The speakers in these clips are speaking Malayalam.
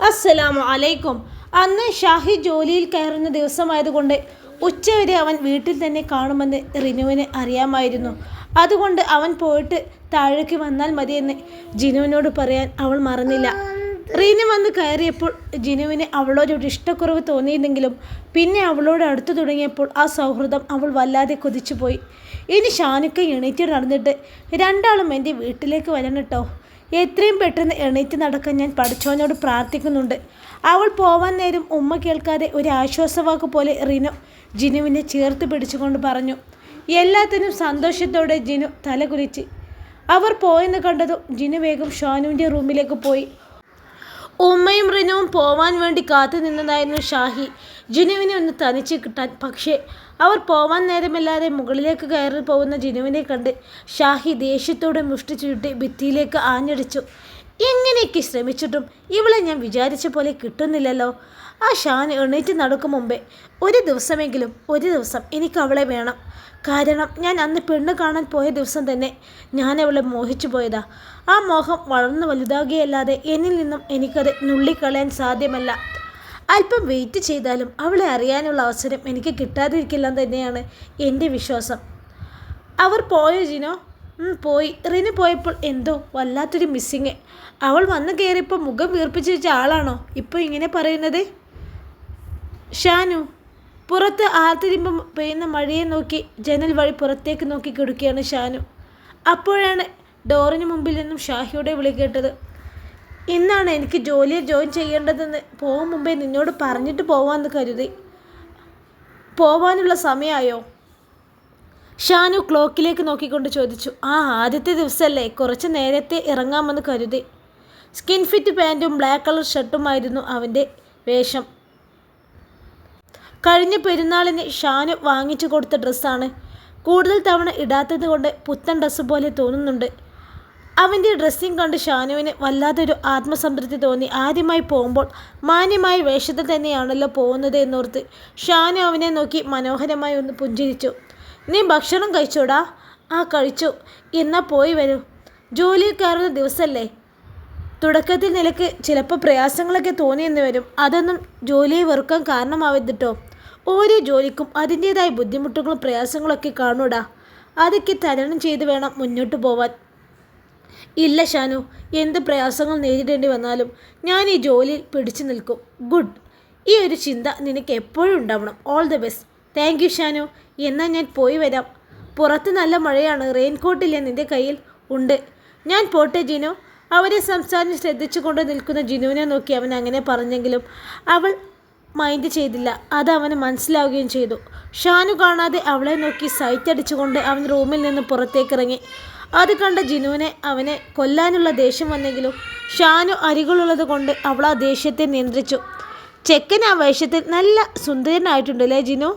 അസ്സലാമു അലൈക്കും. അന്ന് ഷാഹി ജോലിയിൽ കയറുന്ന ദിവസമായതുകൊണ്ട് ഉച്ചവരെ അവൻ വീട്ടിൽ തന്നെ കാണുമെന്ന് റിനുവിന് അറിയാമായിരുന്നു. അതുകൊണ്ട് അവൻ പോയിട്ട് താഴേക്ക് വന്നാൽ മതിയെന്ന് ജിനുവിനോട് പറയാൻ അവൾ മറന്നില്ല. റീനു വന്ന് കയറിയപ്പോൾ ജിനുവിന് അവളോടൊരു ഇഷ്ടക്കുറവ് തോന്നിയിരുന്നെങ്കിലും പിന്നെ അവളോട് അടുത്തു തുടങ്ങിയപ്പോൾ ആ സൗഹൃദം അവൾ വല്ലാതെ കൊതിച്ചുപോയി. ഇനി ഷാനുക്ക എണീറ്റ് നടന്നിട്ട് രണ്ടാളും എൻ്റെ വീട്ടിലേക്ക് വരണം കേട്ടോ. എത്രയും പെട്ടെന്ന് എണീറ്റ് നടക്കാൻ ഞാൻ പഠിച്ചവനോട് പ്രാർത്ഥിക്കുന്നുണ്ട്. അവൾ പോവാൻ നേരം ഉമ്മ കേൾക്കാതെ ഒരു ആശ്വാസവാക്ക് പോലെ റിനു ജിനുവിനെ ചേർത്ത് പിടിച്ചുകൊണ്ട് പറഞ്ഞു. എല്ലാത്തിനും സന്തോഷത്തോടെ ജിനു തലകുലിച്ച്. അവർ പോയെന്ന് കണ്ടതും ജിനു വേഗം ഷാനുവിൻ്റെ റൂമിലേക്ക് പോയി. ഉമ്മയും റിനുവും പോവാൻ വേണ്ടി കാത്തു നിന്നതായിരുന്നു ഷാഹി ജിനുവിനെ ഒന്ന് തനിച്ച് കിട്ടാൻ. പക്ഷേ അവർ പോവാൻ നേരമല്ലാതെ മുകളിലേക്ക് കയറി പോകുന്ന ജിനുവിനെ കണ്ട് ഷാഹി ദേഷ്യത്തോടെ മുഷ്ടി ചുരുട്ടി ഭിത്തിയിലേക്ക് ആഞ്ഞടിച്ചു. എങ്ങനെയൊക്കെ ശ്രമിച്ചിട്ടും ഇവളെ ഞാൻ വിചാരിച്ച പോലെ കിട്ടുന്നില്ലല്ലോ. ആ ഷാൻ എണീറ്റ് നടക്കും മുമ്പേ ഒരു ദിവസം എനിക്ക് അവളെ വേണം. കാരണം ഞാൻ അന്ന് പെണ്ണ് കാണാൻ പോയ ദിവസം തന്നെ ഞാൻ അവളെ മോഹിച്ചു പോയതാ. ആ മോഹം വളർന്നു വലുതാകുകയല്ലാതെ എന്നിൽ നിന്നും എനിക്കത് നുള്ളിക്കളയാൻ സാധ്യമല്ല. അല്പം വെയിറ്റ് ചെയ്താലും അവളെ അറിയാനുള്ള അവസരം എനിക്ക് കിട്ടാതിരിക്കില്ല തന്നെയാണ് എൻ്റെ വിശ്വാസം. അവർ പോയോ ജിനോ? പോയി. റിനു പോയപ്പോൾ എന്തോ വല്ലാത്തൊരു മിസ്സിങ്. അവൾ വന്ന് കയറിയപ്പോൾ മുഖം വീർപ്പിച്ച് വെച്ച ആളാണോ ഇപ്പോൾ ഇങ്ങനെ പറയുന്നത്? ഷാനു പുറത്ത് ആർത്തിരിമ്പം പെയ്യുന്ന മഴയെ നോക്കി ജനൽ വഴി പുറത്തേക്ക് നോക്കി കിടക്കുകയാണ് ഷാനു. അപ്പോഴാണ് ഡോറിന് മുമ്പിൽ നിന്നും ഷാഹിയുടെ വിളി കേട്ടത്. ഇന്നാണ് എനിക്ക് ജോലിയിൽ ജോയിൻ ചെയ്യേണ്ടതെന്ന് പോകും മുമ്പേ നിന്നോട് പറഞ്ഞിട്ട് പോവാമെന്ന് കരുതി. പോവാനുള്ള സമയമായോ? ഷാനു ക്ലോക്കിലേക്ക് നോക്കിക്കൊണ്ട് ചോദിച്ചു. ആദ്യത്തെ ദിവസമല്ലേ, കുറച്ച് നേരത്തെ ഇറങ്ങാമെന്ന് കരുതി. സ്കിൻ ഫിറ്റ് പാൻറ്റും ബ്ലാക്ക് കളർ ഷർട്ടുമായിരുന്നു അവൻ്റെ വേഷം. കഴിഞ്ഞ പെരുന്നാളിന് ഷാനു വാങ്ങിച്ചു കൊടുത്ത ഡ്രസ്സാണ്. കൂടുതൽ തവണ ഇടാത്തത് കൊണ്ട് പുത്തൻ ഡ്രസ്സ് പോലെ തോന്നുന്നുണ്ട്. അവൻ്റെ ഡ്രസ്സിങ് കണ്ട് ഷാനുവിന് വല്ലാതൊരു ആത്മസംതൃപ്തി തോന്നി. ആദ്യമായി പോകുമ്പോൾ മാന്യമായ വേഷത്തിൽ തന്നെയാണല്ലോ പോകുന്നത് എന്നോർത്ത് ഷാനു അവനെ നോക്കി മനോഹരമായി ഒന്ന് പുഞ്ചിരിച്ചു. നീ ഭക്ഷണം കഴിച്ചോടാ? കഴിച്ചു. എന്നാൽ പോയി വരൂ. ജോലിയിൽ കയറുന്ന ദിവസമല്ലേ. തുടക്കത്തിൽ നിനക്ക് ചിലപ്പോൾ പ്രയാസങ്ങളൊക്കെ തോന്നിയെന്ന് വരും. അതൊന്നും ജോലിയെ വെറുക്കാൻ കാരണമാവരുത്. ഓരോ ജോലിക്കും അതിൻ്റേതായ ബുദ്ധിമുട്ടുകളും പ്രയാസങ്ങളൊക്കെ കാണൂടാ. അതൊക്കെ തരണം ചെയ്ത് വേണം മുന്നോട്ട് പോവാൻ. ഇല്ല ഷാനു, എന്ത് പ്രയാസങ്ങൾ നേരിടേണ്ടി വന്നാലും ഞാൻ ഈ ജോലിയിൽ പിടിച്ചു നിൽക്കും. ഗുഡ്. ഈ ഒരു ചിന്ത നിനക്ക് എപ്പോഴും ഉണ്ടാവണം. All the best. Thank you Shanu. എന്നാൽ ഞാൻ പോയി വരാം. പുറത്ത് നല്ല മഴയാണ്. റെയിൻകോട്ടില്ലേ നിൻ്റെ കയ്യിൽ? ഉണ്ട്. ഞാൻ പോട്ടെ ജിനു. അവരെ സംസാരം ശ്രദ്ധിച്ചു കൊണ്ട് നിൽക്കുന്ന ജിനുവിനെ നോക്കി അവൻ അങ്ങനെ പറഞ്ഞെങ്കിലും അവൾ മൈൻഡ് ചെയ്തില്ല. അത് അവന് മനസ്സിലാവുകയും ചെയ്തു. ഷാനു കാണാതെ അവളെ നോക്കി സൈറ്റ് അടിച്ചുകൊണ്ട് അവൻ റൂമിൽ നിന്ന് പുറത്തേക്കിറങ്ങി. അത് കണ്ട ജിനുവിനെ അവനെ കൊല്ലാനുള്ള ദേഷ്യം വന്നെങ്കിലും ഷാനു അരികളുള്ളത് കൊണ്ട് അവൾ ആ ദേഷ്യത്തെ നിയന്ത്രിച്ചു. ചെക്കൻ ആ വേഷത്തിൽ നല്ല സുന്ദരനായിട്ടുണ്ടല്ലേ ജിനു?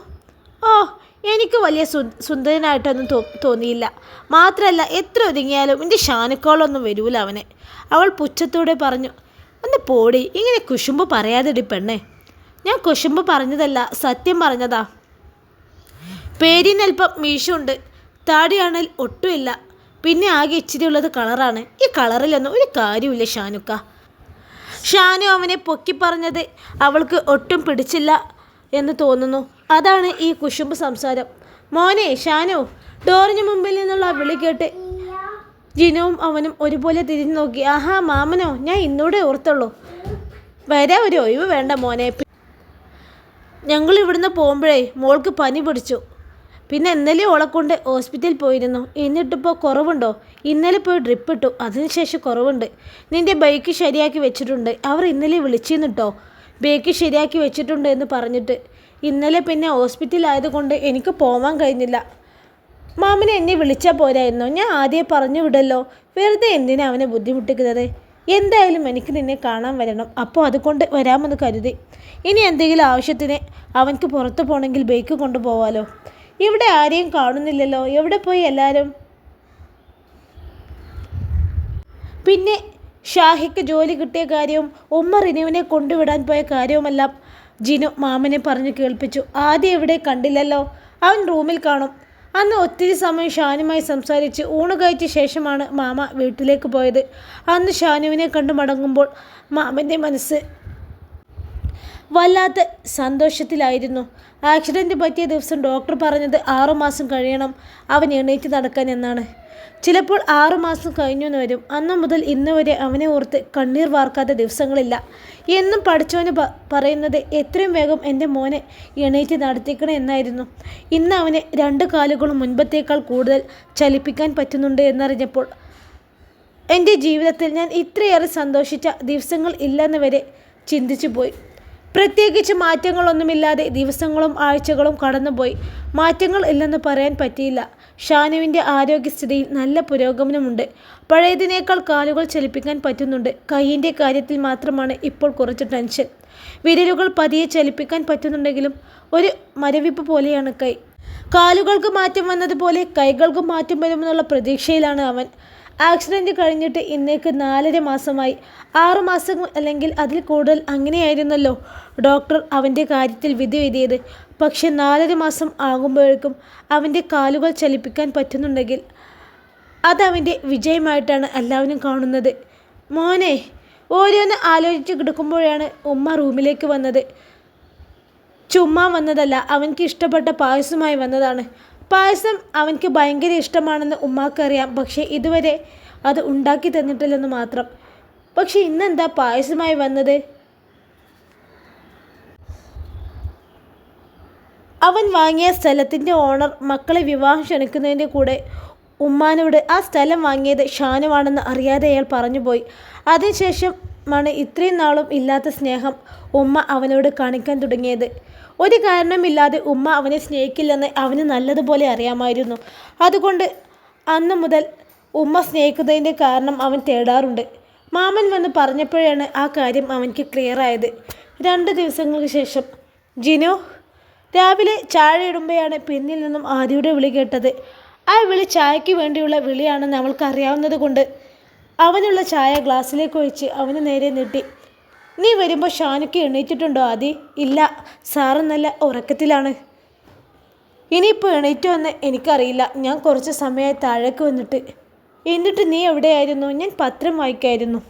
എനിക്ക് വലിയ സുന്ദരനായിട്ടൊന്നും തോന്നിയില്ല. മാത്രമല്ല എത്ര ഒതുങ്ങിയാലും എൻ്റെ ഷാനുക്കോളൊന്നും വരൂല അവനെ. അവൾ പുച്ഛത്തോടെ പറഞ്ഞു. ഒന്ന് പോടി, ഇങ്ങനെ കുശുമ്പ് പറയാതെടി പെണ്ണേ. ഞാൻ കുശുമ്പ് പറഞ്ഞതല്ല, സത്യം പറഞ്ഞതാ. പേരിനൽപ്പം മീശുണ്ട്, താടിയാണെങ്കിൽ ഒട്ടുമില്ല. പിന്നെ ആകെ ഇച്ചിരി ഉള്ളത് കളറാണ്. ഈ കളറിലൊന്നും ഒരു കാര്യമില്ല ഷാനുക്ക. ഷാനു അവനെ പൊക്കി പറഞ്ഞത് അവൾക്ക് ഒട്ടും പിടിച്ചില്ല എന്ന് തോന്നുന്നു. അതാണ് ഈ കുശുമ്പ് സംസാരം. മോനെ ഷാനു. ഡോറിന് മുമ്പിൽ നിന്നുള്ള വിളി കേട്ട് ജിനുവും അവനും ഒരുപോലെ തിരിഞ്ഞു നോക്കി. മാമനോ? ഞാൻ ഇന്നൂടെ ഓർത്തുള്ളൂ. വരാൻ ഒരു ഒഴിവ് വേണ്ട മോനെ. ഞങ്ങൾ ഇവിടുന്ന് പോകുമ്പോഴേ മോൾക്ക് പനി പിടിച്ചു. പിന്നെ ഇന്നലെ ഓളെക്കൊണ്ട് ഹോസ്പിറ്റലിൽ പോയിരുന്നു. എന്നിട്ടിപ്പോൾ കുറവുണ്ടോ? ഇന്നലെ പോയി ഡ്രിപ്പ് ഇട്ടു. അതിനുശേഷം കുറവുണ്ട്. നിൻ്റെ ബൈക്ക് ശരിയാക്കി വെച്ചിട്ടുണ്ട്. അവർ ഇന്നലെ വിളിച്ചിരുന്നിട്ടോ, ബൈക്ക് ശരിയാക്കി വെച്ചിട്ടുണ്ട് എന്ന് പറഞ്ഞിട്ട്. ഇന്നലെ പിന്നെ ഹോസ്പിറ്റലായതുകൊണ്ട് എനിക്ക് പോവാൻ കഴിഞ്ഞില്ല. മാമനെ എന്നെ വിളിച്ചാൽ പോരായിരുന്നോ? ഞാൻ ആദ്യം പറഞ്ഞു വിടല്ലോ. വെറുതെ എന്തിനാ അവനെ ബുദ്ധിമുട്ടിക്കുന്നത്? എന്തായാലും എനിക്ക് നിന്നെ കാണാൻ വരണം. അപ്പോൾ അതുകൊണ്ട് വരാമെന്ന് കരുതി. ഇനി എന്തെങ്കിലും ആവശ്യത്തിന് അവൻക്ക് പുറത്ത് പോകണമെങ്കിൽ ബൈക്ക് കൊണ്ടുപോവാലോ. ഇവിടെ ആരെയും കാണുന്നില്ലല്ലോ. എവിടെ പോയി എല്ലാവരും? പിന്നെ ഷാഹിക്ക് ജോലി കിട്ടിയ കാര്യവും ഉമ്മ റിനുവിനെ കൊണ്ടുവിടാൻ പോയ കാര്യവുമെല്ലാം ജിനു മാമനെ പറഞ്ഞു കേൾപ്പിച്ചു. ആദ്യം എവിടെ കണ്ടില്ലല്ലോ. അവൻ റൂമിൽ കാണും. അന്ന് ഒത്തിരി സമയം ഷാനുമായി സംസാരിച്ച് ഊണ് കഴിച്ച ശേഷമാണ് മാമ വീട്ടിലേക്ക് പോയത്. അന്ന് ഷാനുവിനെ കണ്ടു മടങ്ങുമ്പോൾ മാമൻ്റെ മനസ്സ് വല്ലാത്ത സന്തോഷത്തിലായിരുന്നു. ആക്സിഡൻറ്റ് പറ്റിയ ദിവസം ഡോക്ടർ പറഞ്ഞത് 6 മാസം കഴിയണം അവൻ എണീറ്റ് നടക്കാൻ എന്നാണ്. ചിലപ്പോൾ 6 മാസം കഴിഞ്ഞെന്ന് വരും. അന്നു മുതൽ ഇന്ന് വരെ അവനെ ഓർത്ത് കണ്ണീർ വാർക്കാത്ത ദിവസങ്ങളില്ല. എന്നും പഠിച്ചവന് പറയുന്നത് എത്രയും വേഗം എൻ്റെ മോനെ എണീറ്റ് നടത്തിക്കണം എന്നായിരുന്നു. ഇന്ന് അവന് 2 കാലുകളും മുൻപത്തേക്കാൾ കൂടുതൽ ചലിപ്പിക്കാൻ പറ്റുന്നുണ്ട് എന്നറിഞ്ഞപ്പോൾ എൻ്റെ ജീവിതത്തിൽ ഞാൻ ഇത്രയേറെ സന്തോഷിച്ച ദിവസങ്ങൾ ഇല്ലെന്ന് വരെ ചിന്തിച്ചു പോയി. പ്രത്യേകിച്ച് മാറ്റങ്ങളൊന്നുമില്ലാതെ ദിവസങ്ങളും ആഴ്ചകളും കടന്നുപോയി. മാറ്റങ്ങൾ ഇല്ലെന്ന് പറയാൻ പറ്റിയില്ല. ഷാനുവിൻ്റെ ആരോഗ്യസ്ഥിതിയിൽ നല്ല പുരോഗമനമുണ്ട്. പഴയതിനേക്കാൾ കാലുകൾ ചലിപ്പിക്കാൻ പറ്റുന്നുണ്ട്. കൈയിൻ്റെ കാര്യത്തിൽ മാത്രമാണ് ഇപ്പോൾ കുറച്ച് ടെൻഷൻ. വിരലുകൾ പതിയെ ചലിപ്പിക്കാൻ പറ്റുന്നുണ്ടെങ്കിലും ഒരു മരവിപ്പ് പോലെയാണ് കൈ. കാലുകൾക്ക് മാറ്റം വന്നതുപോലെ കൈകൾക്ക് മാറ്റം വരുമെന്നുള്ള പ്രതീക്ഷയിലാണ് അവൻ. ആക്സിഡൻറ്റ് കഴിഞ്ഞിട്ട് ഇന്നേക്ക് 4.5 മാസമായി. 6 മാസം അല്ലെങ്കിൽ അതിൽ കൂടുതൽ അങ്ങനെയായിരുന്നല്ലോ ഡോക്ടർ അവൻ്റെ കാര്യത്തിൽ വിധി എഴുതിയത്. പക്ഷെ 4.5 മാസം ആകുമ്പോഴേക്കും അവൻ്റെ കാലുകൾ ചലിപ്പിക്കാൻ പറ്റുന്നുണ്ടെങ്കിൽ അതവൻ്റെ വിജയമായിട്ടാണ് എല്ലാവരും കാണുന്നത്. മോനെ, ഓരോന്ന് ആലോചിച്ച് കിടക്കുമ്പോഴാണ് ഉമ്മ റൂമിലേക്ക് വന്നത്. ചുമ്മാ വന്നതല്ല, അവൻക്ക് ഇഷ്ടപ്പെട്ട പായസമായി വന്നതാണ്. പായസം അവൻക്ക് ഭയങ്കര ഇഷ്ടമാണെന്ന് ഉമ്മാക്കറിയാം. പക്ഷേ ഇതുവരെ അത് ഉണ്ടാക്കി തന്നിട്ടില്ലെന്ന് മാത്രം. പക്ഷെ ഇന്നെന്താ പായസമായി വന്നത്? അവൻ വാങ്ങിയ സ്ഥലത്തിൻ്റെ ഓണർ മക്കളെ വിവാഹം ക്ഷണിക്കുന്നതിൻ്റെ കൂടെ ഉമ്മാനോട് ആ സ്ഥലം വാങ്ങിയത് ഷാനുവാണെന്ന് അറിയാതെ അയാൾ പറഞ്ഞുപോയി. അതിനുശേഷമാണ് ഇത്രയും നാളും ഇല്ലാത്ത സ്നേഹം ഉമ്മ അവനോട് കാണിക്കാൻ തുടങ്ങിയത്. ഒരു കാരണമില്ലാതെ ഉമ്മ അവനെ സ്നേഹിക്കില്ലെന്ന് അവന് നല്ലതുപോലെ അറിയാമായിരുന്നു. അതുകൊണ്ട് അന്ന് മുതൽ ഉമ്മ സ്നേഹിക്കുന്നതിൻ്റെ കാരണം അവൻ തേടാറുണ്ട്. മാമൻ വന്ന് പറഞ്ഞപ്പോഴാണ് ആ കാര്യം അവൻക്ക് ക്ലിയറായത്. 2 ദിവസങ്ങൾക്ക് ശേഷം ജിനു രാവിലെ ചായ ഇടുമ്പോഴാണ് പിന്നിൽ നിന്നും ആദിയുടെ വിളി കേട്ടത്. ആ വിളി ചായയ്ക്ക് വേണ്ടിയുള്ള വിളിയാണെന്ന് അവൾക്ക് അറിയാവുന്നത് കൊണ്ട് അവനുള്ള ചായ ഗ്ലാസ്സിലേക്ക് ഒഴിച്ച് അവന് നേരെ നീട്ടി. നീ വരുമ്പോൾ ഷാനുക്ക് എണീറ്റിട്ടുണ്ടോ ആദി? ഇല്ല, സാറ് നല്ല ഉറക്കത്തിലാണ്. ഇനിയിപ്പോൾ എണീറ്റോ എന്ന് എനിക്കറിയില്ല. ഞാൻ കുറച്ച് സമയമായി താഴേക്ക് വന്നിട്ട്. എന്നിട്ട് നീ എവിടെയായിരുന്നു? ഞാൻ പത്രം വായിക്കായിരുന്നു.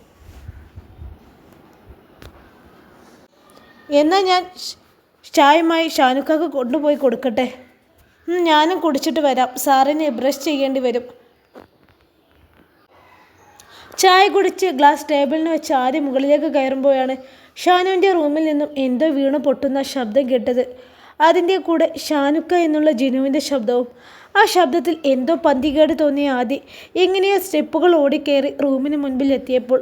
എന്നാൽ ഞാൻ ചായയുമായി ഷാനുക്കാക്ക് കൊണ്ടുപോയി കൊടുക്കട്ടെ? ഞാനും കുടിച്ചിട്ട് വരാം. സാറിന് ബ്രഷ് ചെയ്യേണ്ടി വരും. ചായ കുടിച്ച് ഗ്ലാസ് ടേബിളിന് വെച്ച് ആദ്യം മുകളിലേക്ക് കയറുമ്പോഴാണ് ഷാനുവിൻ്റെ റൂമിൽ നിന്നും എന്തോ വീണു പൊട്ടുന്ന ശബ്ദം കേട്ടത്. അതിൻ്റെ കൂടെ ഷാനുക്ക എന്നുള്ള ജിനുവിൻ്റെ ശബ്ദവും. ആ ശബ്ദത്തിൽ എന്തോ പന്തികേട് തോന്നിയ ആദി എങ്ങനെയോ സ്റ്റെപ്പുകൾ ഓടിക്കയറി റൂമിന് മുൻപിൽ എത്തിയപ്പോൾ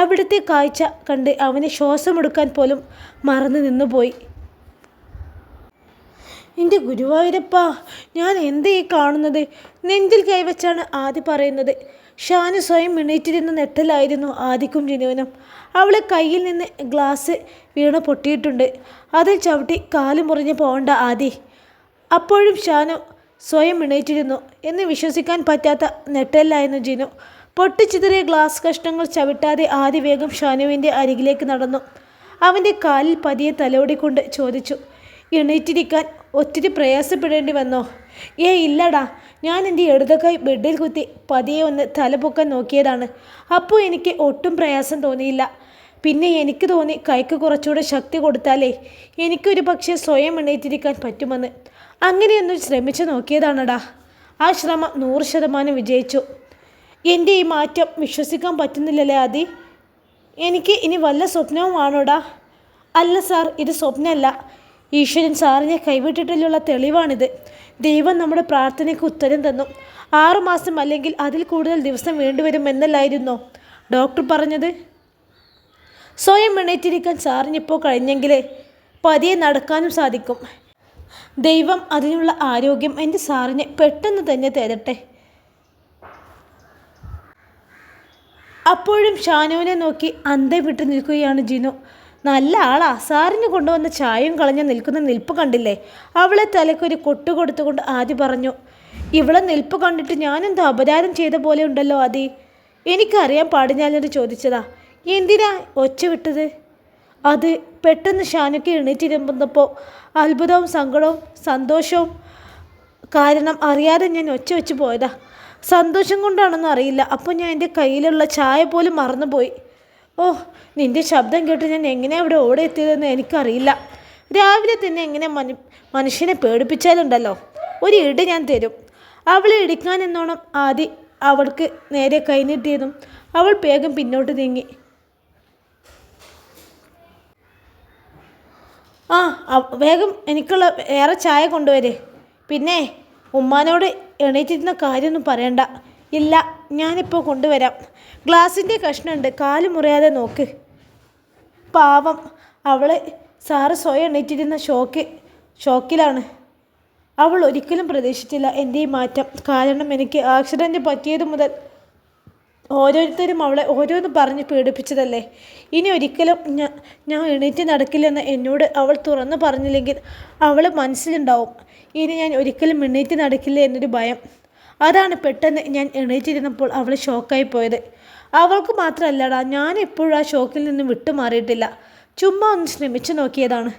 അവിടുത്തെ കാഴ്ച കണ്ട് അവന് ശ്വാസമെടുക്കാൻ പോലും മറന്നു നിന്നുപോയി. എൻ്റെ ഗുരുവായൂരപ്പാ, ഞാൻ എന്തേ കാണുന്നത്? നെഞ്ചിൽ കൈവച്ചാണ് ആദി പറയുന്നത്. ഷാനു സ്വയം എണീറ്റിരുന്ന നെട്ടലായിരുന്നു ആദിക്കും ജിനുവിനും. അവളെ കയ്യിൽ നിന്ന് ഗ്ലാസ് വീണ് പൊട്ടിയിട്ടുണ്ട്. അതിൽ ചവിട്ടി കാല് മുറിഞ്ഞ് പോകണ്ട ആദി. അപ്പോഴും ഷാനു സ്വയം എണീറ്റിരുന്നു എന്ന് വിശ്വസിക്കാൻ പറ്റാത്ത നെട്ടലായിരുന്നു ജിനു. പൊട്ടിച്ചിതറിയ ഗ്ലാസ് കഷ്ണങ്ങൾ ചവിട്ടാതെ ആദി വേഗം ഷാനുവിൻ്റെ അരികിലേക്ക് നടന്നു. അവൻ്റെ കാലിൽ പതിയെ തലോടിക്കൊണ്ട് ചോദിച്ചു, എണീറ്റിരിക്കാൻ ഒത്തിരി പ്രയാസപ്പെടേണ്ടി വന്നോ? ഇല്ലടാ, ഞാൻ എൻ്റെ ഇടതുകൈ ബെഡിൽ കുത്തി പതിയെ ഒന്ന് തലപൊക്കാൻ നോക്കിയതാണ്. അപ്പോൾ എനിക്ക് ഒട്ടും പ്രയാസം തോന്നിയില്ല. പിന്നെ എനിക്ക് തോന്നി കൈക്ക് കുറച്ചുകൂടെ ശക്തി കൊടുത്താലേ എനിക്കൊരു പക്ഷേ സ്വയം എണീറ്റിരിക്കാൻ പറ്റുമെന്ന്. അങ്ങനെയൊന്ന് ശ്രമിച്ചു നോക്കിയതാണടാ. ആ ശ്രമം 100% വിജയിച്ചു. എൻ്റെ ഈ മാറ്റം വിശ്വസിക്കാൻ പറ്റുന്നില്ലല്ലേ ആദി? എനിക്ക് ഇനി വല്ല സ്വപ്നവുമാണോടാ? അല്ല സാർ, ഇത് സ്വപ്നമല്ല. ഈശ്വരൻ സാറിനെ കൈവിട്ടിട്ടുള്ള തെളിവാണിത്. ദൈവം നമ്മുടെ പ്രാർത്ഥനയ്ക്ക് ഉത്തരം തന്നു. 6 മാസം അല്ലെങ്കിൽ അതിൽ കൂടുതൽ ദിവസം വേണ്ടിവരുമെന്നല്ലായിരുന്നോ ഡോക്ടർ പറഞ്ഞത്? സ്വയം എണീറ്റിരിക്കാൻ സാറിനിപ്പോൾ കഴിഞ്ഞെങ്കിൽ പതിയെ നടക്കാനും സാധിക്കും. ദൈവം അതിനുള്ള ആരോഗ്യം എൻ്റെ സാറിനെ പെട്ടെന്ന് തന്നെ തരട്ടെ. അപ്പോഴും ഷാനുവിനെ നോക്കി അന്തം വിട്ട് നിൽക്കുകയാണ് ജിനു. നല്ല ആളാ. സാറിന് കൊണ്ടുവന്ന ചായയും കളഞ്ഞ് നിൽക്കുന്ന നിൽപ്പ് കണ്ടില്ലേ? അവളെ തലക്കൊരു കൊട്ടു കൊടുത്തുകൊണ്ട് ആദി പറഞ്ഞു. ഇവളെ നിൽപ്പ് കണ്ടിട്ട് ഞാനെന്തോ അപരാധം ചെയ്ത പോലെ ഉണ്ടല്ലോ ആദി. എനിക്കറിയാൻ പാടില്ലാഞ്ഞത് ചോദിച്ചതാ. എന്തിനാ ഒച്ച വിട്ടത്? അത് പെട്ടെന്ന് ഷാനുക്ക് എണീറ്റിരുന്നപ്പോൾ അത്ഭുതവും സങ്കടവും സന്തോഷവും കാരണം അറിയാതെ ഞാൻ ഒച്ച വെച്ച് പോയതാ. സന്തോഷം കൊണ്ടാണെന്ന് അറിയില്ല. അപ്പോൾ ഞാൻ എൻ്റെ കയ്യിലുള്ള ചായ പോലും മറന്നുപോയി. ഓ, നിന്റെ ശബ്ദം കേട്ട് ഞാൻ എങ്ങനെ അവിടെ ഓടെ എത്തിയതെന്ന് എനിക്കറിയില്ല. രാവിലെ തന്നെ എങ്ങനെ മനുഷ്യനെ പേടിപ്പിച്ചാലുണ്ടല്ലോ, ഒരു ഇടി ഞാൻ തരും. അവളെ ഇടിക്കാൻ എന്നോണം ആദ്യം അവൾക്ക് നേരെ കൈനീട്ടിയതും അവൾ വേഗം പിന്നോട്ട് നീങ്ങി. ആ, വേഗം എനിക്കുള്ള വേറെ ചായ കൊണ്ടുവരെ. പിന്നെ ഉമ്മാനോട് എണീറ്റിരുന്ന കാര്യമൊന്നും പറയണ്ട. ഇല്ല, ഞാനിപ്പോൾ കൊണ്ടുവരാം. ഗ്ലാസിൻ്റെ കഷ്ണമുണ്ട്, കാല് മുറിയാതെ നോക്ക്. പാവം, അവളെ സാറ് സ്വയം എണീറ്റിരുന്ന ഷോക്കിലാണ്. അവൾ ഒരിക്കലും പ്രതീക്ഷിച്ചില്ല എൻ്റെ ഈ മാറ്റം. കാരണം എനിക്ക് ആക്സിഡൻറ്റ് പറ്റിയത് മുതൽ ഓരോരുത്തരും അവളെ ഓരോന്ന് പറഞ്ഞ് പീഡിപ്പിച്ചതല്ലേ. ഇനി ഒരിക്കലും ഞാൻ എണീറ്റ് നടക്കില്ലെന്ന് എന്നോട് അവൾ തുറന്നു പറഞ്ഞില്ലെങ്കിൽ അവൾ മനസ്സിലുണ്ടാവും ഇനി ഞാൻ ഒരിക്കലും എണീറ്റ് നടക്കില്ല എന്നൊരു ഭയം. അതാണ് പെട്ടെന്ന് ഞാൻ എണീറ്റിരുന്നപ്പോൾ അവൾ ഷോക്കായി പോയത്. അവൾക്ക് മാത്രമല്ലടാ, ഞാൻ എപ്പോഴും ആ ഷോക്കിൽ നിന്ന് വിട്ടുമാറിയിട്ടില്ല. ചുമ്മാ ഒന്ന് ശ്രമിച്ചു നോക്കിയതാണ്.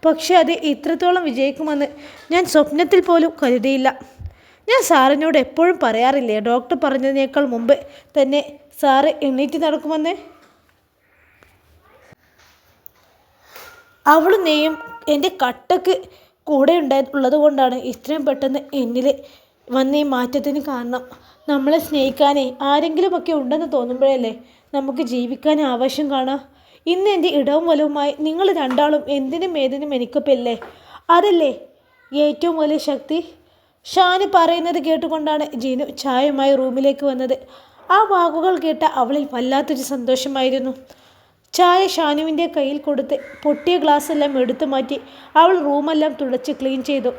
പക്ഷെ അത് ഇത്രത്തോളം വിജയിക്കുമെന്ന് ഞാൻ സ്വപ്നത്തിൽ പോലും കരുതിയില്ല. ഞാൻ സാറിനോട് എപ്പോഴും പറയാറില്ലേ, ഡോക്ടർ പറഞ്ഞതിനേക്കാൾ മുമ്പ് തന്നെ സാറ് എണീറ്റ് നടക്കുമെന്ന്. അവളും നെയ്യും എൻ്റെ കട്ടക്ക് കൂടെ ഉള്ളത് കൊണ്ടാണ് ഇത്രയും പെട്ടെന്ന് എന്നിൽ വന്ന ഈ മാറ്റത്തിന് കാരണം. നമ്മളെ സ്നേഹിക്കാനേ ആരെങ്കിലുമൊക്കെ ഉണ്ടെന്ന് തോന്നുമ്പോഴല്ലേ നമുക്ക് ജീവിക്കാൻ ആവശ്യം കാണാം. ഇന്ന് എൻ്റെ ഇടവും വലവുമായി നിങ്ങൾ രണ്ടാളും എന്തിനും ഏതിനും എനിക്കൊപ്പല്ലേ. അതല്ലേ ഏറ്റവും വലിയ ശക്തി. ഷാന് പറയുന്നത് കേട്ടുകൊണ്ടാണ് ജിനു ചായയുമായി റൂമിലേക്ക് വന്നത്. ആ വാക്കുകൾ കേട്ട അവളിൽ വല്ലാത്തൊരു സന്തോഷമായിരുന്നു. ചായ ഷാനുവിൻ്റെ കയ്യിൽ കൊടുത്ത് പൊട്ടിയ ഗ്ലാസ് എല്ലാം എടുത്തു മാറ്റി അവൾ റൂമെല്ലാം തുടച്ച് ക്ലീൻ ചെയ്തു.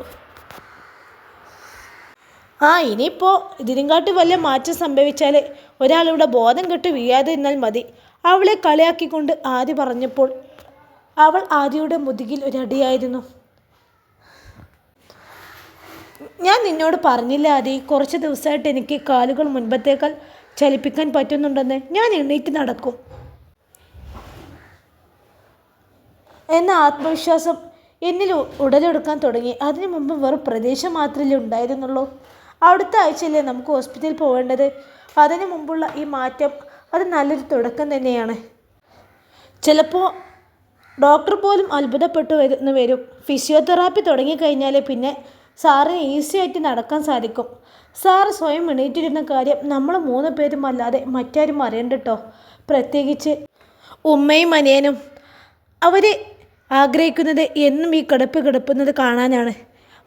ഇനിയിപ്പോൾ ഇതിനെക്കാട്ടി വലിയ മാറ്റം സംഭവിച്ചാൽ ഒരാളിവിടെ ബോധം കെട്ട് വീഴാതെ എന്നാൽ മതി. അവളെ കളിയാക്കിക്കൊണ്ട് ആദി പറഞ്ഞപ്പോൾ അവൾ ആദിയുടെ മുതുകിൽ ഒരടിയായിരുന്നു. ഞാൻ നിന്നോട് പറഞ്ഞില്ല ആദി, കുറച്ച് ദിവസമായിട്ട് എനിക്ക് കാലുകൾ മുൻപത്തേക്കാൾ ചലിപ്പിക്കാൻ പറ്റുന്നുണ്ടെന്ന്. ഞാൻ എണീറ്റ് നടക്കും എന്ന ആത്മവിശ്വാസം എന്നിൽ ഉടലെടുക്കാൻ തുടങ്ങി. അതിനു മുമ്പ് വെറും പ്രദേശം മാത്രമല്ലേ ഉണ്ടായിരുന്നുള്ളൂ. അടുത്ത ആഴ്ചയല്ലേ നമുക്ക് ഹോസ്പിറ്റലിൽ പോവേണ്ടത്. അതിനു മുമ്പുള്ള ഈ മാറ്റം അത് നല്ലൊരു തുടക്കം തന്നെയാണ്. ചിലപ്പോൾ ഡോക്ടർ പോലും അത്ഭുതപ്പെട്ടു വരും. ഫിസിയോതെറാപ്പി തുടങ്ങിക്കഴിഞ്ഞാൽ പിന്നെ സാറിന് ഈസി ആയിട്ട് നടക്കാൻ സാധിക്കും. സാറ് സ്വയം എണീറ്റിരുന്ന കാര്യം നമ്മൾ 3 പേരും അല്ലാതെ മറ്റാരും അറിയണ്ട കേട്ടോ. പ്രത്യേകിച്ച് ഉമ്മയും അനിയനും. അവർ ആഗ്രഹിക്കുന്നത് എന്നും ഈ കിടക്കുന്നത് കാണാനാണ്.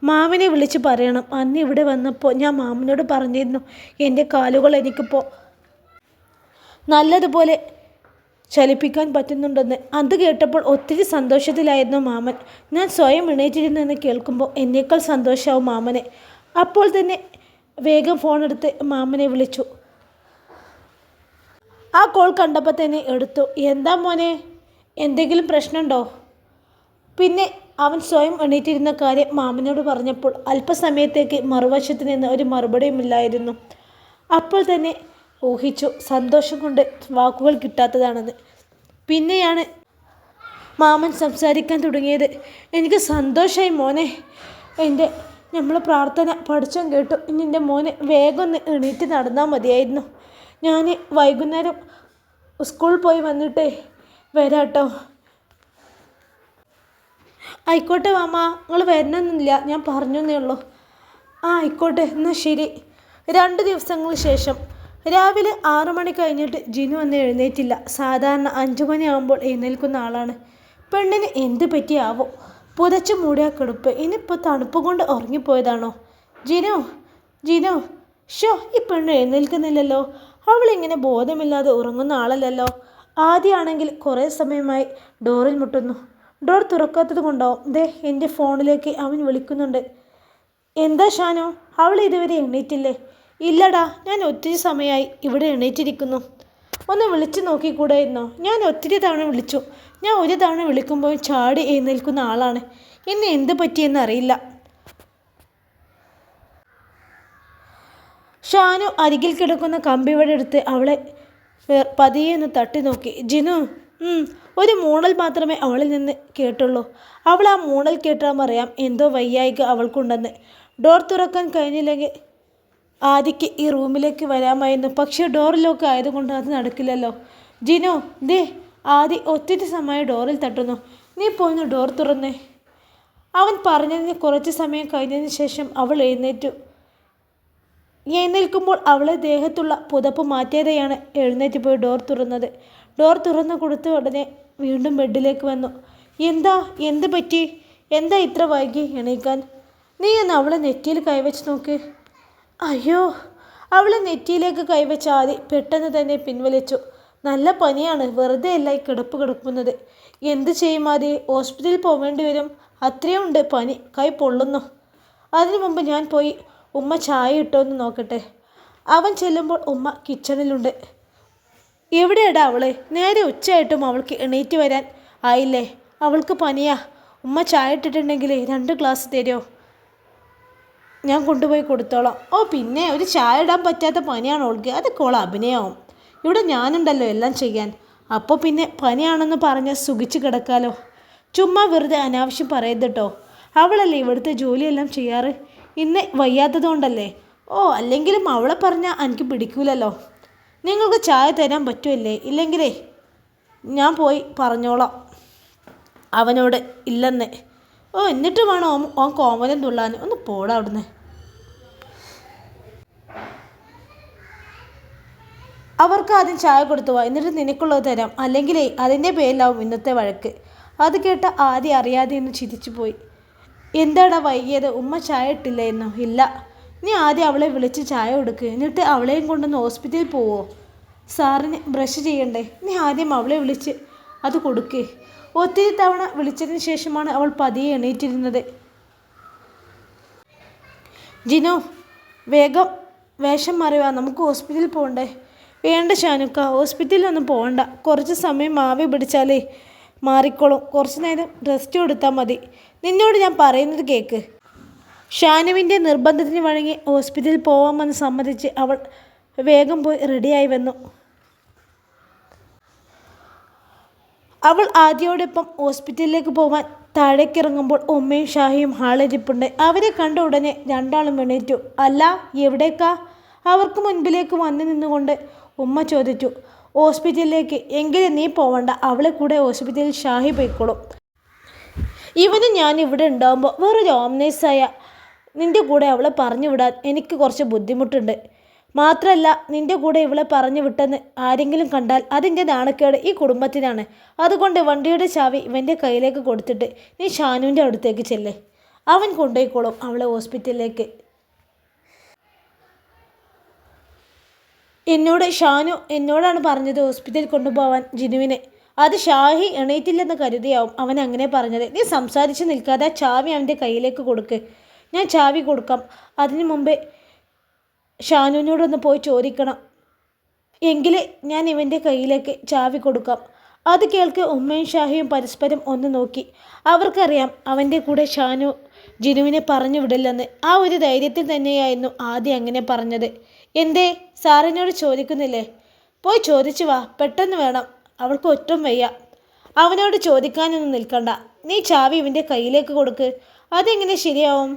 മാമനെ വിളിച്ച് പറയണം. അന്ന് ഇവിടെ വന്നപ്പോൾ ഞാൻ മാമനോട് പറഞ്ഞിരുന്നു എൻ്റെ കാലുകൾ എനിക്കിപ്പോൾ നല്ലതുപോലെ ചലിപ്പിക്കാൻ പറ്റുന്നുണ്ടെന്ന്. അത് കേട്ടപ്പോൾ ഒത്തിരി സന്തോഷത്തിലായിരുന്നു മാമൻ. ഞാൻ സ്വയം എണീറ്റിരുന്നെന്ന് കേൾക്കുമ്പോൾ എന്നേക്കാൾ സന്തോഷമാവും മാമനെ. അപ്പോൾ തന്നെ വേഗം ഫോണെടുത്ത് മാമനെ വിളിച്ചു. ആ കോൾ കണ്ടപ്പോൾ തന്നെ എടുത്തു. എന്താ മോനെ, എന്തെങ്കിലും പ്രശ്നമുണ്ടോ? പിന്നെ അവൻ സ്വയം എണീറ്റിരുന്ന കാര്യം മാമനോട് പറഞ്ഞപ്പോൾ അല്പസമയത്തേക്ക് മറുവശത്ത് നിന്ന് ഒരു മറുപടിയുമില്ലായിരുന്നു. അപ്പോൾ തന്നെ ഊഹിച്ചു സന്തോഷം കൊണ്ട് വാക്കുകൾ കിട്ടാത്തതാണെന്ന്. പിന്നെയാണ് മാമൻ സംസാരിക്കാൻ തുടങ്ങിയത്. എനിക്ക് സന്തോഷമായി മോനെ. നമ്മളെ പ്രാർത്ഥന പഠിച്ചം കേട്ടു. ഇനി എൻ്റെ മോനെ വേഗം ഒന്ന് എണീറ്റ് നടന്നാൽ മതിയായിരുന്നു. ഞാൻ വൈകുന്നേരം സ്കൂളിൽ പോയി വന്നിട്ടേ വരാട്ടോ. ആയിക്കോട്ടെ മാമ, നിങ്ങൾ വരണമെന്നില്ല, ഞാൻ പറഞ്ഞേ ഉള്ളൂ. ആയിക്കോട്ടെ, എന്നാൽ ശരി. 2 ദിവസങ്ങൾക്ക് ശേഷം രാവിലെ 6 മണി കഴിഞ്ഞിട്ട് ജിനു അന്ന് എഴുന്നേറ്റില്ല. സാധാരണ 5 മണിയാകുമ്പോൾ എഴുന്നേൽക്കുന്ന ആളാണ്. പെണ്ണിന് എന്ത് പറ്റിയാവോ, പുതച്ച് മൂടിയ കിടപ്പ്. ഇനിയിപ്പോൾ തണുപ്പ് കൊണ്ട് ഉറങ്ങിപ്പോയതാണോ? ജിനു ഈ പെണ്ണ് എഴുന്നേൽക്കുന്നില്ലല്ലോ. അവളിങ്ങനെ ബോധമില്ലാതെ ഉറങ്ങുന്ന ആളല്ലല്ലോ. ആദ്യമാണെങ്കിൽ കുറേ സമയമായി ഡോറിൽ മുട്ടുന്നു. ഡോർ തുറക്കാത്തത് കൊണ്ടാവും. എൻ്റെ ഫോണിലേക്ക് അവൻ വിളിക്കുന്നുണ്ട്. എന്താ ഷാനു, അവൾ ഇതുവരെ എണീറ്റില്ലേ? ഇല്ലടാ, ഞാൻ ഒത്തിരി സമയമായി ഇവിടെ എണീറ്റിരിക്കുന്നു. ഒന്ന് വിളിച്ചു നോക്കിക്കൂടായിരുന്നോ? ഞാൻ ഒത്തിരി തവണ വിളിച്ചു. ഞാൻ ഒരു തവണ വിളിക്കുമ്പോൾ ചാടി എഴുന്നേൽക്കുന്ന ആളാണ്. ഇന്ന് എന്ത് പറ്റിയെന്ന് അറിയില്ല. ഷാനു അരികിൽ കിടക്കുന്ന കമ്പിവടെടുത്ത് അവളെ പതിയെ ഒന്ന് തട്ടി നോക്കി. ജിനു ഒരു മൂളൽ മാത്രമേ അവളിൽ നിന്ന് കേട്ടുള്ളൂ. അവൾ ആ മൂളൽ കേട്ടാൽ അറിയാം എന്തോ വയ്യായിക അവൾക്കുണ്ടെന്ന്. ഡോർ തുറക്കാൻ കഴിഞ്ഞില്ലെങ്കിൽ ആദിക്ക് ഈ റൂമിലേക്ക് വരാമായിരുന്നു. പക്ഷേ ഡോർ ലോക്ക് ആയതുകൊണ്ട് അത് നടക്കില്ലല്ലോ. ജിനു ആദി ഒത്തിരി സമയം ഡോറിൽ തട്ടുന്നു. നീ പോയിന്ന് ഡോർ തുറന്നേ. അവൻ പറഞ്ഞതിന് കുറച്ച് സമയം കഴിഞ്ഞതിന് ശേഷം അവൾ എഴുന്നേൽക്കുമ്പോൾ അവളെ ദേഹത്തുള്ള പുതപ്പ് മാറ്റിയതെയാണ് എഴുന്നേറ്റ് പോയി ഡോർ തുറന്നത്. ഡോർ തുറന്നു കൊടുത്ത ഉടനെ വീണ്ടും ബെഡിലേക്ക് വന്നു. എന്ത് പറ്റി? എന്താ ഇത്ര വൈകി എണീക്കാൻ? നീ എന്ന് അവളെ നെറ്റിയിൽ കൈവച്ച് നോക്ക്. അയ്യോ! അവളെ നെറ്റിയിലേക്ക് കൈവച്ച ആദി പെട്ടെന്ന് തന്നെ പിൻവലിച്ചു. നല്ല പനിയാണ്, വെറുതെ അല്ല ഈ കിടക്കുന്നത്. എന്ത് ചെയ്യും ആദി? ഹോസ്പിറ്റലിൽ പോവേണ്ടി വരും. അത്രയുണ്ട് പനി, കൈ പൊള്ളുന്നു. അതിനു മുമ്പ് ഞാൻ പോയി ഉമ്മ ചായ ഇട്ടോന്ന് നോക്കട്ടെ. അവൻ ചെല്ലുമ്പോൾ ഉമ്മ കിച്ചണിലുണ്ട്. എവിടെയാടാ അവള്? നേരെ ഉച്ചയായിട്ടും അവൾക്ക് എണീറ്റ് വരാൻ ആയില്ലേ? അവൾക്ക് പനിയാ. ഉമ്മ ചായ ഇട്ടിട്ടുണ്ടെങ്കിൽ 2 ഗ്ലാസ് തരുമോ? ഞാൻ കൊണ്ടുപോയി കൊടുത്തോളാം. ഓ പിന്നെ, ഒരു ചായ ഇടാൻ പറ്റാത്ത പനിയാണ് അവൾക്ക്. അതൊക്കെ ഓൾ അഭിനയമാവും. ഇവിടെ ഞാനുണ്ടല്ലോ എല്ലാം ചെയ്യാൻ. അപ്പോൾ പിന്നെ പനിയാണെന്ന് പറഞ്ഞ് സുഖിച്ച് കിടക്കാലോ. ചുമ്മാ വെറുതെ അനാവശ്യം പറയരുത് കേട്ടോ. അവളല്ലേ ഇവിടുത്തെ ജോലിയെല്ലാം ചെയ്യാറ്. ഇന്ന് വയ്യാത്തത് കൊണ്ടല്ലേ? ഓ, അല്ലെങ്കിലും അവളെ പറഞ്ഞാൽ എനിക്ക് പിടിക്കൂലല്ലോ. നിങ്ങൾക്ക് ചായ തരാൻ പറ്റുമല്ലേ? ഇല്ലെങ്കിലേ ഞാൻ പോയി പറഞ്ഞോളാം അവനോട് ഇല്ലെന്ന്. ഓ, എന്നിട്ട് വേണം ഓൻ കോമലം തുള്ളാൻ. ഒന്ന് പോടാ അവിടുന്ന്. അവർക്ക് ആദ്യം ചായ കൊടുത്തു വാ, എന്നിട്ട് നിനക്കുള്ളത് തരാം. അല്ലെങ്കിലേ അതിൻ്റെ പേരിലാവും ഇന്നത്തെ വഴക്ക്. അത് കേട്ട ആദ്യം അറിയാതെ ഒന്ന് ചിരിച്ചു പോയി. എന്താടാ വൈകിയത്? ഉമ്മ ചായ ഇട്ടില്ലായിരുന്നോ? ഇല്ല. നീ ആദ്യം അവളെ വിളിച്ച് ചായ കൊടുക്ക്, എന്നിട്ട് അവളെയും കൊണ്ടൊന്ന് ഹോസ്പിറ്റലിൽ പോവോ? സാറിന് ബ്രഷ് ചെയ്യണ്ടേ? നീ ആദ്യം അവളെ വിളിച്ച് അത് കൊടുക്ക്. ഒത്തിരി തവണ വിളിച്ചതിന് ശേഷമാണ് അവൾ പതിയെ എണീറ്റിരുന്നത്. ജിനു, വേഗം വേഷം മാറിവാ, നമുക്ക് ഹോസ്പിറ്റലിൽ പോകണ്ടേ? വേണ്ട ഷാനുക്ക, ഹോസ്പിറ്റലിലൊന്നും പോകണ്ട. കുറച്ച് സമയം ആവി പിടിച്ചാലേ മാറിക്കോളും. കുറച്ച് നേരം റെസ്റ്റ് കൊടുത്താൽ മതി. നിന്നോട് ഞാൻ പറയുന്നത് കേൾക്ക്. ഷാനുവിൻ്റെ നിർബന്ധത്തിന് വഴങ്ങി ഹോസ്പിറ്റലിൽ പോവാമെന്ന് സമ്മതിച്ച് അവൾ വേഗം പോയി റെഡിയായി വന്നു. അവൾ ആദ്യയോടൊപ്പം ഹോസ്പിറ്റലിലേക്ക് പോവാൻ താഴേക്കിറങ്ങുമ്പോൾ ഉമ്മയും ഷാഹിയും ഹാളിരിപ്പുണ്ട്. അവരെ കണ്ട ഉടനെ രണ്ടാളും എണീറ്റു. അല്ല, എവിടേക്കാ? അവർക്ക് മുൻപിലേക്ക് വന്നു നിന്നുകൊണ്ട് ഉമ്മ ചോദിച്ചു. ഹോസ്പിറ്റലിലേക്ക്. എങ്കിലും നീ പോവണ്ട, അവളെ കൂടെ ഹോസ്പിറ്റലിൽ ഷാഹി പോയിക്കോളും. ഇവന് ഞാൻ ഇവിടെ ഉണ്ടാകുമ്പോൾ വേറൊരു ഓംനേഴ്സായ നിൻ്റെ കൂടെ അവളെ പറഞ്ഞു വിടാൻ എനിക്ക് കുറച്ച് ബുദ്ധിമുട്ടുണ്ട്. മാത്രമല്ല, നിൻ്റെ കൂടെ ഇവളെ പറഞ്ഞു വിട്ടെന്ന് ആരെങ്കിലും കണ്ടാൽ അതിൻ്റെ നാണക്കേട് ഈ കുടുംബത്തിനാണ്. അതുകൊണ്ട് വണ്ടിയുടെ ചാവി ഇവൻ്റെ കയ്യിലേക്ക് കൊടുത്തിട്ട് നീ ഷാനുവിൻ്റെ അടുത്തേക്ക് ചെല്ലേ. അവൻ കൊണ്ടുപോയിക്കോളും അവളെ ഹോസ്പിറ്റലിലേക്ക്. ഷാനു എന്നോടാണ് പറഞ്ഞത് ഹോസ്പിറ്റലിൽ കൊണ്ടുപോവാൻ ജിനുവിനെ. അത് ഷാഹി എണീറ്റില്ലെന്ന് കരുതിയാവും അവൻ അങ്ങനെ പറഞ്ഞത്. നീ സംസാരിച്ച് നിൽക്കാതെ ചാവി അവൻ്റെ കയ്യിലേക്ക് കൊടുക്ക്. ഞാൻ ചാവി കൊടുക്കാം. അതിനു മുമ്പേ ഷാനുവിനോടൊന്ന് പോയി ചോദിക്കണം. എങ്കിലേ ഞാൻ ഇവൻ്റെ കയ്യിലേക്ക് ചാവി കൊടുക്കാം. അത് കേൾക്ക് ഉമ്മയും ഷാഹിയും പരസ്പരം ഒന്ന് നോക്കി. അവർക്കറിയാം അവൻ്റെ കൂടെ ഷാനു ജിനുവിനെ പറഞ്ഞു വിടില്ലെന്ന്. ആ ഒരു ധൈര്യത്തിൽ തന്നെയായിരുന്നു ആദ്യം അങ്ങനെ പറഞ്ഞത്. എന്തേ, സാറിനോട് ചോദിക്കുന്നില്ലേ? പോയി ചോദിച്ചു വാ, പെട്ടെന്ന് വേണം. അവൾക്ക് ഒട്ടും വയ്യ. അവനോട് ചോദിക്കാനൊന്നും നിൽക്കണ്ട. നീ ചാവി ഇവൻ്റെ കയ്യിലേക്ക് കൊടുക്ക്. അതെങ്ങനെ ശരിയാവും?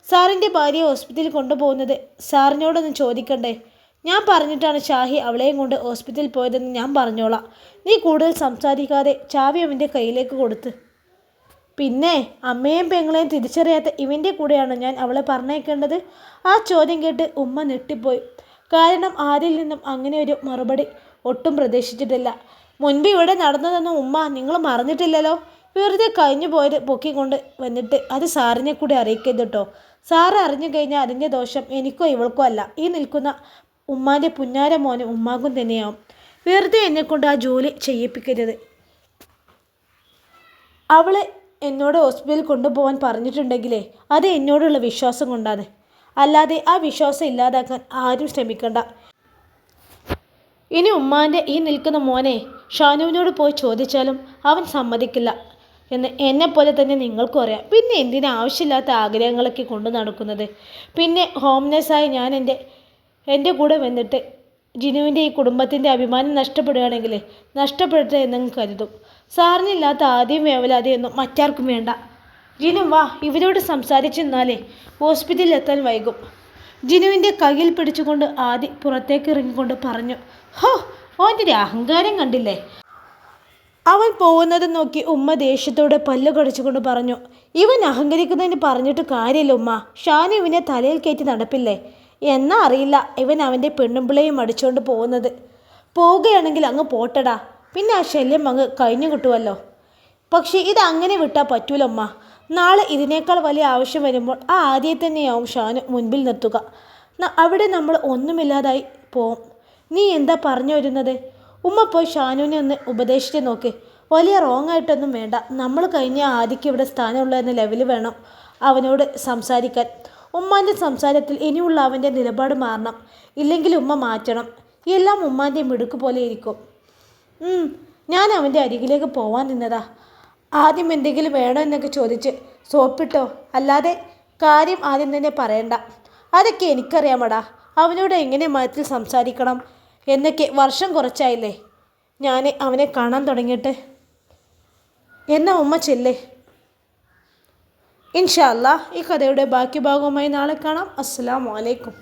സാറിൻ്റെ ഭാര്യയെ ഹോസ്പിറ്റലിൽ കൊണ്ടുപോകുന്നത് സാറിനോടൊന്നും ചോദിക്കണ്ടേ? ഞാൻ പറഞ്ഞിട്ടാണ് ഷാഹി അവളെയും കൊണ്ട് ഹോസ്പിറ്റലിൽ പോയതെന്ന് ഞാൻ പറഞ്ഞോളാം. നീ കൂടുതൽ സംസാരിക്കാതെ ചാവി അവൻ്റെ കയ്യിലേക്ക് കൊടുത്ത്. പിന്നെ അമ്മയും പെങ്ങളെയും തിരിച്ചറിയാത്ത ഇവൻ്റെ കൂടെയാണ് ഞാൻ അവളെ പറഞ്ഞേക്കേണ്ടത്? ആ ചോദ്യം കേട്ട് ഉമ്മ ഞെട്ടിപ്പോയി. കാരണം ആരിൽ നിന്നും അങ്ങനെ ഒരു മറുപടി ഒട്ടും പ്രതീക്ഷിച്ചിട്ടില്ല. മുൻപ് ഇവിടെ നടന്നതൊന്നും ഉമ്മ നിങ്ങൾ മറന്നിട്ടില്ലല്ലോ. വെറുതെ കഴിഞ്ഞു പോയത് പൊക്കിക്കൊണ്ട് വന്നിട്ട് അത് സാറിനെ കൂടി അറിയിക്കരുത് കേട്ടോ. സാറ് അറിഞ്ഞു കഴിഞ്ഞാൽ അതിൻ്റെ ദോഷം എനിക്കോ ഇവൾക്കോ അല്ല, ഈ നിൽക്കുന്ന ഉമ്മാൻ്റെ പുന്നാര മോനും ഉമ്മാക്കും തന്നെയാവും. വെറുതെ എന്നെക്കൊണ്ട് ആ ജോലി ചെയ്യിപ്പിക്കരുത്. അവളെ എന്നോട് ഹോസ്പിറ്റലിൽ കൊണ്ടുപോകാൻ പറഞ്ഞിട്ടുണ്ടെങ്കിലേ അത് എന്നോടുള്ള വിശ്വാസം കൊണ്ടാണ്. അല്ലാതെ ആ വിശ്വാസം ഇല്ലാതാക്കാൻ ആരും ശ്രമിക്കണ്ട. ഇനി ഉമ്മാൻ്റെ ഈ നിൽക്കുന്ന മോനെ ഷാനുവിനോട് പോയി ചോദിച്ചാലും അവൻ സമ്മതിക്കില്ല എന്ന് എന്നെപ്പോലെ തന്നെ നിങ്ങൾക്കും അറിയാം. പിന്നെ എന്തിനാ ആവശ്യമില്ലാത്ത ആഗ്രഹങ്ങളൊക്കെ കൊണ്ടു നടക്കുന്നത്? പിന്നെ ഹോംനെസ്സായി ഞാൻ എൻ്റെ കൂടെ വന്നിട്ട് ജിനുവിൻ്റെ ഈ കുടുംബത്തിൻ്റെ അഭിമാനം നഷ്ടപ്പെടുകയാണെങ്കിൽ നഷ്ടപ്പെടട്ടെ എന്നങ്ങ് കരുതും. സാറിനില്ലാത്ത ആദ്യം വേവലാതെയൊന്നും മറ്റാർക്കും വേണ്ട. ജിനു വാ, ഇവരോട് സംസാരിച്ചെന്നാലേ ഹോസ്പിറ്റലിൽ എത്താൻ വൈകും. ജിനുവിൻ്റെ കയ്യിൽ പിടിച്ചുകൊണ്ട് ആദി പുറത്തേക്ക് ഇറങ്ങിക്കൊണ്ട് പറഞ്ഞു. ഹോ, ഓൻ്റെ ഒരു അഹങ്കാരം കണ്ടില്ലേ? അവൻ പോകുന്നത് നോക്കി ഉമ്മ ദേഷ്യത്തോടെ പല്ല് കടിച്ചുകൊണ്ട് പറഞ്ഞു, ഇവൻ അഹങ്കരിക്കുന്നതിന് പറഞ്ഞിട്ട് കാര്യമില്ല ഉമ്മ. ഷാനു ഇവനെ തലയിൽ കയറ്റി നടപ്പില്ലേ? എന്നാ അറിയില്ല ഇവൻ അവൻ്റെ പെണ്ണുമ്പിളയും അടിച്ചുകൊണ്ട് പോകുന്നത്. പോവുകയാണെങ്കിൽ അങ്ങ് പോട്ടടാ, പിന്നെ ആ ശല്യം അങ്ങ് കഴിഞ്ഞു കിട്ടുമല്ലോ. പക്ഷേ ഇതങ്ങനെ വിട്ടാൽ പറ്റൂലമ്മ. നാളെ ഇതിനേക്കാൾ വലിയ ആവശ്യം വരുമ്പോൾ ആ ആദ്യം തന്നെയാവും ഷാനു മുൻപിൽ നിർത്തുക. അവിടെ നമ്മൾ ഒന്നുമില്ലാതായി പോവും. നീ എന്താ പറഞ്ഞു വരുന്നത്? ഉമ്മ പോയി ഷാനുവിനെ ഒന്ന് ഉപദേശിച്ച് നോക്ക്. വലിയ റോങ് ആയിട്ടൊന്നും വേണ്ട. നമ്മൾ കഴിഞ്ഞ ആദിക്ക് ഇവിടെ സ്ഥാനമുള്ള എന്ന ലെവൽ വേണം അവനോട് സംസാരിക്കാൻ. ഉമ്മാൻ്റെ സംസാരത്തിൽ ഇനിയുള്ള അവൻ്റെ നിലപാട് മാറണം. ഇല്ലെങ്കിൽ ഉമ്മ മാറ്റണം. എല്ലാം ഉമ്മാൻ്റെ മിടുക്ക് പോലെ ഇരിക്കും. ഞാൻ അവൻ്റെ അരികിലേക്ക് പോവാൻ നിന്നതാ. ആദ്യം എന്തെങ്കിലും വേണോ എന്നൊക്കെ ചോദിച്ച് സോപ്പിട്ടോ, അല്ലാതെ കാര്യം ആദ്യം തന്നെ പറയണ്ട. അതൊക്കെ എനിക്കറിയാമടാ. അവനോട് എങ്ങനെ മയത്തിൽ സംസാരിക്കണം എന്നൊക്കെ വർഷം കുറച്ചായില്ലേ ഞാൻ അവനെ കാണാൻ തുടങ്ങിയിട്ട്. എന്നാ ഉമ്മ ചെല്ലേ. ഇൻഷാ അല്ലാ ഈ കഥയുടെ ബാക്കി ഭാഗവുമായി നാളെ കാണാം. അസ്സലാമു അലൈക്കും.